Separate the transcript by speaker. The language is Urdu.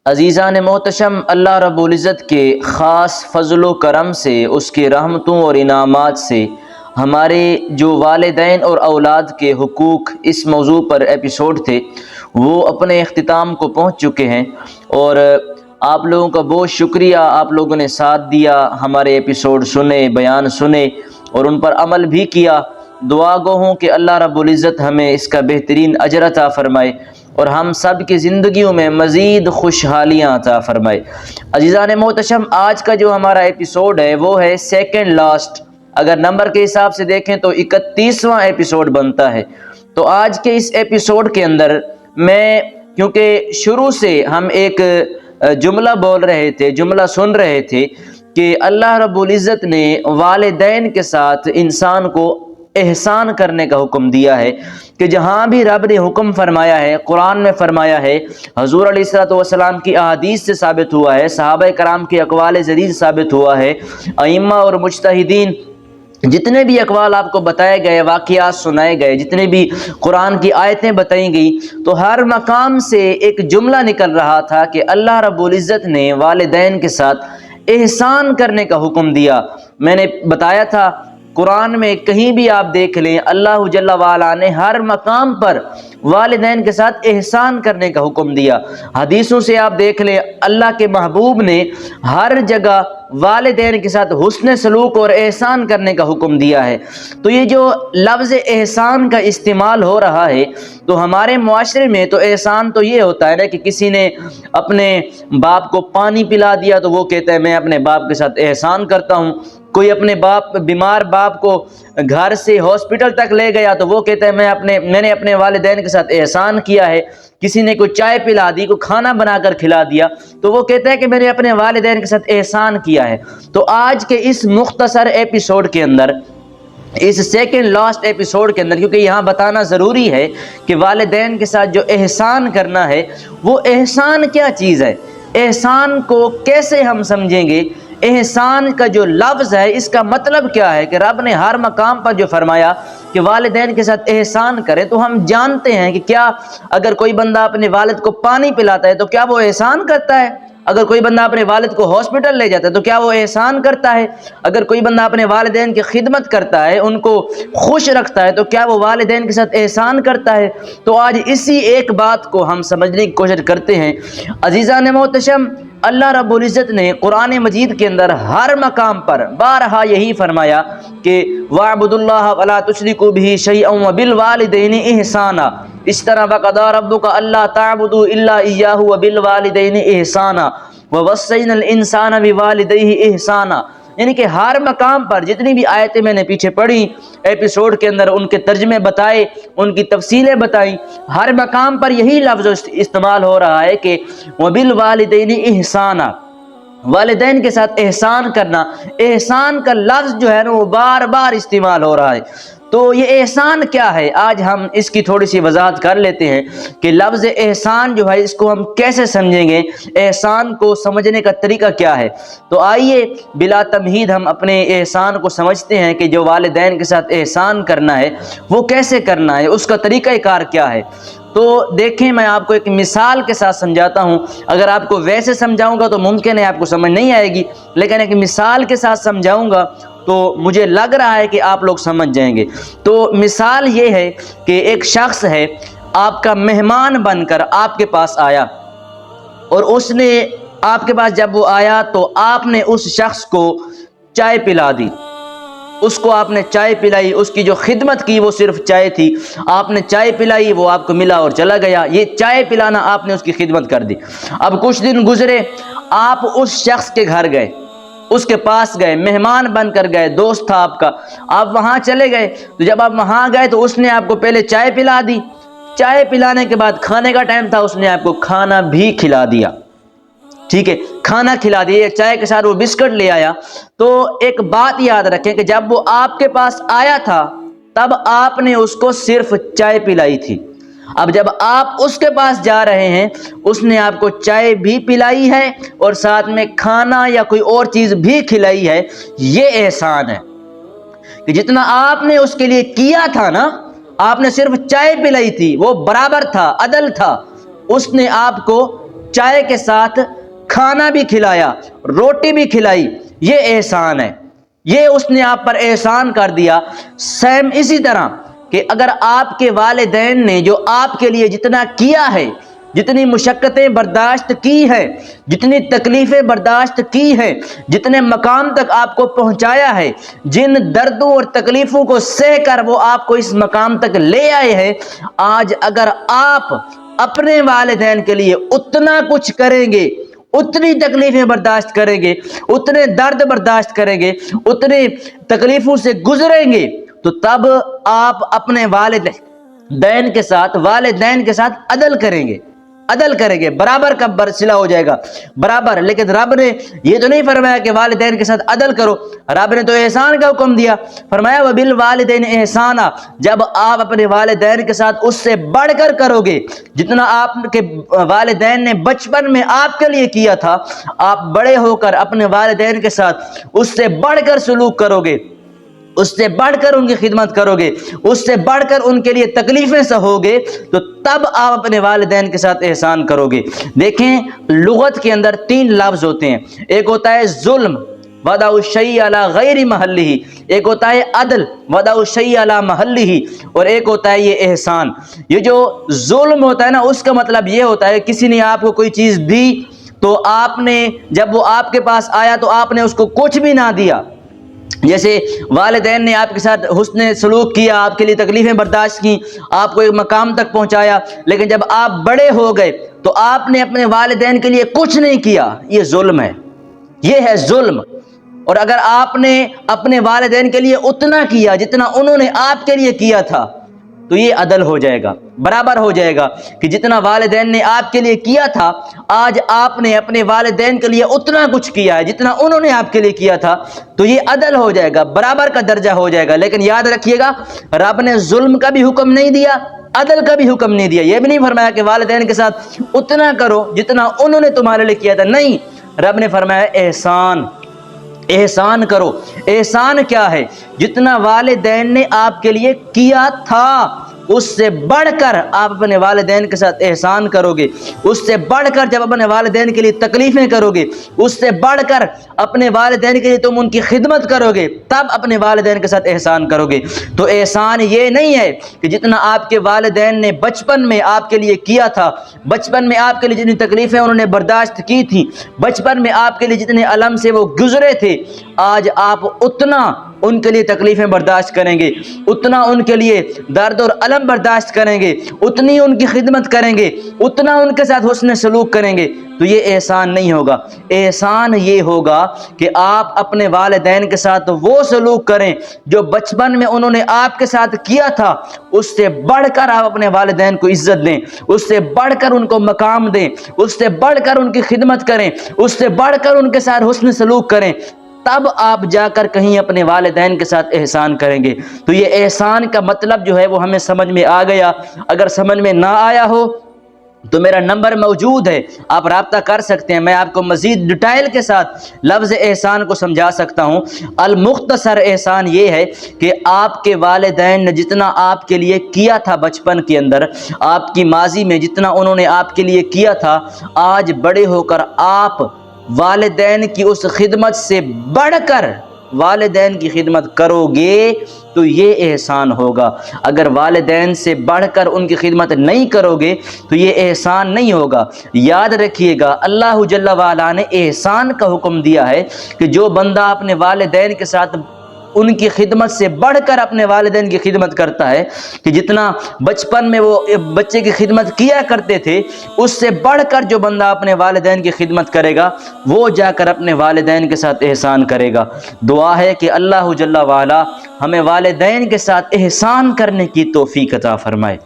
Speaker 1: عزیزان محتشم، اللہ رب العزت کے خاص فضل و کرم سے، اس کے رحمتوں اور انعامات سے ہمارے جو والدین اور اولاد کے حقوق اس موضوع پر ایپیسوڈ تھے وہ اپنے اختتام کو پہنچ چکے ہیں، اور آپ لوگوں کا بہت شکریہ، آپ لوگوں نے ساتھ دیا، ہمارے ایپیسوڈ سنے، بیان سنے اور ان پر عمل بھی کیا۔ دعا گو ہوں کہ اللہ رب العزت ہمیں اس کا بہترین اجر عطا فرمائے اور ہم سب کی زندگیوں میں مزید خوشحالیاں عطا فرمائے۔ عزیزان محتشم، آج کا جو ہمارا ایپیسوڈ ہے وہ ہے سیکنڈ لاسٹ، اگر نمبر کے حساب سے دیکھیں تو 31واں ایپیسوڈ بنتا ہے۔ تو آج کے اس ایپیسوڈ کے اندر میں، کیونکہ شروع سے ہم ایک جملہ بول رہے تھے، جملہ سن رہے تھے کہ اللہ رب العزت نے والدین کے ساتھ انسان کو احسان کرنے کا حکم دیا ہے، کہ جہاں بھی رب نے حکم فرمایا ہے، قرآن میں فرمایا ہے، حضور علیہ الصلوۃ والسلام کی احادیث سے ثابت ہوا ہے، صحابہ کرام کے اقوال جدید ثابت ہوا ہے، ائمہ اور مجتہدین جتنے بھی اقوال آپ کو بتائے گئے، واقعات سنائے گئے، جتنے بھی قرآن کی آیتیں بتائی گئی، تو ہر مقام سے ایک جملہ نکل رہا تھا کہ اللہ رب العزت نے والدین کے ساتھ احسان کرنے کا حکم دیا۔ میں نے بتایا تھا قرآن میں کہیں بھی آپ دیکھ لیں، اللہ جل وعلا نے ہر مقام پر والدین کے ساتھ احسان کرنے کا حکم دیا۔ حدیثوں سے آپ دیکھ لیں، اللہ کے محبوب نے ہر جگہ والدین کے ساتھ حسن سلوک اور احسان کرنے کا حکم دیا ہے۔ تو یہ جو لفظ احسان کا استعمال ہو رہا ہے، تو ہمارے معاشرے میں تو احسان تو یہ ہوتا ہے نا کہ کسی نے اپنے باپ کو پانی پلا دیا تو وہ کہتا ہے میں اپنے باپ کے ساتھ احسان کرتا ہوں۔ کوئی اپنے بیمار باپ کو گھر سے ہاسپٹل تک لے گیا تو وہ کہتا ہے میں نے اپنے والدین کے ساتھ احسان کیا ہے۔ کسی نے کوئی چائے پلا دی، کوئی کھانا بنا کر کھلا دیا تو وہ کہتا ہے کہ میں نے اپنے والدین کے ساتھ احسان کیا ہے۔ تو آج کے اس مختصر ایپیسوڈ کے اندر، اس سیکنڈ لاسٹ ایپیسوڈ کے اندر، کیونکہ یہاں بتانا ضروری ہے کہ والدین کے ساتھ جو احسان کرنا ہے وہ احسان کیا چیز ہے، احسان کو کیسے ہم سمجھیں گے، احسان کا جو لفظ ہے اس کا مطلب کیا ہے، کہ رب نے ہر مقام پر جو فرمایا کہ والدین کے ساتھ احسان کریں، تو ہم جانتے ہیں کہ کیا اگر کوئی بندہ اپنے والد کو پانی پلاتا ہے تو کیا وہ احسان کرتا ہے؟ اگر کوئی بندہ اپنے والد کو ہاسپٹل لے جاتا ہے تو کیا وہ احسان کرتا ہے؟ اگر کوئی بندہ اپنے والدین کی خدمت کرتا ہے، ان کو خوش رکھتا ہے، تو کیا وہ والدین کے ساتھ احسان کرتا ہے؟ تو آج اسی ایک بات کو ہم سمجھنے کی کوشش کرتے ہیں۔ عزیزان محتشم، اللہ رب العزت نے قرآن مجید کے اندر ہر مقام پر بارہا یہی فرمایا کہ وَاعْبُدُوا اللَّهَ وَلَا تُشْرِكُوا بِهِ شَيْئًا وَبِالْوَالِدَيْنِ إِحْسَانًا، اس طرح وَقَضَىٰ رَبُّكَ أَلَّا تَعْبُدُوا إِلَّا إِيَّاهُ وَبِالْوَالِدَيْنِ إِحْسَانًا وَوَصَّيْنَا الْإِنسَانَ بِوَالِدَيْهِ إِحْسَانًا۔ یعنی کہ ہر مقام پر جتنی بھی آیتیں میں نے پیچھے پڑھی ایپیسوڈ کے اندر، ان کے ترجمے بتائے، ان کی تفصیلیں بتائیں، ہر مقام پر یہی لفظ استعمال ہو رہا ہے کہ وَبِالْوَالِدَيْنِ إِحْسَانًا، والدین کے ساتھ احسان کرنا۔ احسان کا لفظ جو ہے نا وہ بار بار استعمال ہو رہا ہے۔ تو یہ احسان کیا ہے، آج ہم اس کی تھوڑی سی وضاحت کر لیتے ہیں کہ لفظ احسان جو ہے اس کو ہم کیسے سمجھیں گے، احسان کو سمجھنے کا طریقہ کیا ہے۔ تو آئیے بلا تمہید ہم اپنے احسان کو سمجھتے ہیں کہ جو والدین کے ساتھ احسان کرنا ہے وہ کیسے کرنا ہے، اس کا طریقہ کار کیا ہے۔ تو دیکھیں، میں آپ کو ایک مثال کے ساتھ سمجھاتا ہوں۔ اگر آپ کو ویسے سمجھاؤں گا تو ممکن ہے آپ کو سمجھ نہیں آئے گی، لیکن ایک مثال کے ساتھ سمجھاؤں گا تو مجھے لگ رہا ہے کہ آپ لوگ سمجھ جائیں گے۔ تو مثال یہ ہے کہ ایک شخص ہے، آپ کا مہمان بن کر آپ کے پاس آیا، اور اس نے آپ کے پاس جب وہ آیا تو آپ نے اس شخص کو چائے پلا دی، اس کو آپ نے چائے پلائی، اس کی جو خدمت کی وہ صرف چائے تھی، آپ نے چائے پلائی، وہ آپ کو ملا اور چلا گیا۔ یہ چائے پلانا، آپ نے اس کی خدمت کر دی۔ اب کچھ دن گزرے، آپ اس شخص کے گھر گئے، اس کے پاس گئے، مہمان بن کر گئے، دوست تھا آپ کا، آپ وہاں چلے گئے۔ تو جب آپ وہاں گئے تو اس نے آپ کو پہلے چائے پلا دی، چائے پلانے کے بعد کھانے کا ٹائم تھا، اس نے آپ کو کھانا بھی کھلا دیا۔ ٹھیک ہے، کھانا کھلا دیا، چائے کے ساتھ وہ بسکٹ لے آیا۔ تو ایک بات یاد رکھیں کہ جب وہ آپ کے پاس آیا تھا تب آپ نے اس کو صرف چائے پلائی تھی۔ اب جب آپ اس کے پاس جا رہے ہیں، اس نے آپ کو چائے بھی پلائی ہے اور ساتھ میں کھانا یا کوئی اور چیز بھی کھلائی ہے۔ یہ احسان ہے کہ جتنا آپ نے اس کے لیے کیا تھا نا، آپ نے صرف چائے پلائی تھی، وہ برابر تھا، عدل تھا، اس نے آپ کو چائے کے ساتھ کھانا بھی کھلایا، روٹی بھی کھلائی، یہ احسان ہے، یہ اس نے آپ پر احسان کر دیا۔ سیم اسی طرح کہ اگر آپ کے والدین نے جو آپ کے لیے جتنا کیا ہے، جتنی مشقتیں برداشت کی ہیں، جتنی تکلیفیں برداشت کی ہیں، جتنے مقام تک آپ کو پہنچایا ہے، جن دردوں اور تکلیفوں کو سہ کر وہ آپ کو اس مقام تک لے آئے ہیں، آج اگر آپ اپنے والدین کے لیے اتنا کچھ کریں گے، اتنی تکلیفیں برداشت کریں گے، اتنے درد برداشت کریں گے، اتنے تکلیفوں سے گزریں گے، تو تب آپ اپنے والدین کے ساتھ عدل کریں گے، برابر کا صلہ ہو جائے گا، برابر۔ لیکن رب نے یہ تو نہیں فرمایا کہ والدین کے ساتھ عدل کرو، رب نے تو احسان کا حکم دیا، فرمایا وبالوالدین احسانا، جب آپ اپنے والدین کے ساتھ اس سے بڑھ کر کرو گے، جتنا آپ کے والدین نے بچپن میں آپ کے لیے کیا تھا، آپ بڑے ہو کر اپنے والدین کے ساتھ اس سے بڑھ کر سلوک کرو گے، اس سے بڑھ کر ان کی خدمت کرو گے، اس سے بڑھ کر ان کے لیے تکلیفیں سہو گے، تو تب آپ اپنے والدین کے ساتھ احسان کرو گے۔ دیکھیں لغت کے اندر 3 لفظ ہوتے ہیں، ایک ہوتا ہے ظلم، وضع الشیء علی غیر محلہ، ایک ہوتا ہے عدل، وضع الشیء علی محلہ، اور ایک ہوتا ہے یہ احسان۔ یہ جو ظلم ہوتا ہے نا، اس کا مطلب یہ ہوتا ہے کسی نے آپ کو کوئی چیز دی تو آپ نے جب وہ آپ کے پاس آیا تو آپ نے اس کو کچھ بھی نہ دیا۔ جیسے والدین نے آپ کے ساتھ حسن سلوک کیا، آپ کے لیے تکلیفیں برداشت کی، آپ کو ایک مقام تک پہنچایا، لیکن جب آپ بڑے ہو گئے تو آپ نے اپنے والدین کے لیے کچھ نہیں کیا، یہ ظلم ہے، یہ ہے ظلم۔ اور اگر آپ نے اپنے والدین کے لیے اتنا کیا جتنا انہوں نے آپ کے لیے کیا تھا، تو یہ عدل ہو جائے گا، برابر ہو جائے گا کہ جتنا والدین نے آپ کے لیے کیا تھا، آج آپ نے اپنے والدین کے لیے اتنا کچھ کیا ہے جتنا انہوں نے آپ کے لیے کیا تھا، تو یہ عدل ہو جائے گا، برابر کا درجہ ہو جائے گا۔ لیکن یاد رکھیے گا، رب نے ظلم کا بھی حکم نہیں دیا، عدل کا بھی حکم نہیں دیا، یہ بھی نہیں فرمایا کہ والدین کے ساتھ اتنا کرو جتنا انہوں نے تمہارے لیے کیا تھا، نہیں، رب نے فرمایا احسان کرو۔ احسان کیا ہے؟ جتنا والدین نے آپ کے لیے کیا تھا اس سے بڑھ کر آپ اپنے والدین کے ساتھ احسان کرو گے، اس سے بڑھ کر جب اپنے والدین کے لیے تکلیفیں کرو گے، اس سے بڑھ کر اپنے والدین کے لیے تم ان کی خدمت کرو گے، تب اپنے والدین کے ساتھ احسان کرو گے۔ تو احسان یہ نہیں ہے کہ جتنا آپ کے والدین نے بچپن میں آپ کے لیے کیا تھا، بچپن میں آپ کے لیے جتنی تکلیفیں انہوں نے برداشت کی تھی، بچپن میں آپ کے لیے جتنے علم سے وہ گزرے تھے، آج آپ اتنا ان کے لیے تکلیفیں برداشت کریں گے، اتنا ان کے لیے درد اور علم برداشت کریں گے، اتنی ان کی خدمت کریں گے، اتنا ان کے ساتھ حسن سلوک کریں گے، تو یہ احسان نہیں ہوگا۔ احسان یہ ہوگا کہ آپ اپنے والدین کے ساتھ وہ سلوک کریں جو بچپن میں انہوں نے آپ کے ساتھ کیا تھا، اس سے بڑھ کر آپ اپنے والدین کو عزت دیں، اس سے بڑھ کر ان کو مقام دیں، اس سے بڑھ کر ان کی خدمت کریں، اس سے بڑھ کر ان کے ساتھ حسن سلوک کریں، تب آپ جا کر کہیں اپنے والدین کے ساتھ احسان کریں گے۔ تو یہ احسان کا مطلب جو ہے وہ ہمیں سمجھ میں آ گیا۔ اگر سمجھ میں نہ آیا ہو تو میرا نمبر موجود ہے، آپ رابطہ کر سکتے ہیں، میں آپ کو مزید ڈیٹیل کے ساتھ لفظ احسان کو سمجھا سکتا ہوں۔ المختصر احسان یہ ہے کہ آپ کے والدین نے جتنا آپ کے لیے کیا تھا بچپن کے اندر، آپ کی ماضی میں جتنا انہوں نے آپ کے لیے کیا تھا، آج بڑے ہو کر آپ والدین کی اس خدمت سے بڑھ کر والدین کی خدمت کرو گے تو یہ احسان ہوگا۔ اگر والدین سے بڑھ کر ان کی خدمت نہیں کرو گے تو یہ احسان نہیں ہوگا۔ یاد رکھیے گا، اللہ جل وعلا نے احسان کا حکم دیا ہے کہ جو بندہ اپنے والدین کے ساتھ ان کی خدمت سے بڑھ کر اپنے والدین کی خدمت کرتا ہے، کہ جتنا بچپن میں وہ بچے کی خدمت کیا کرتے تھے، اس سے بڑھ کر جو بندہ اپنے والدین کی خدمت کرے گا، وہ جا کر اپنے والدین کے ساتھ احسان کرے گا۔ دعا ہے کہ اللہ جل وعلا ہمیں والدین کے ساتھ احسان کرنے کی توفیق عطا فرمائے۔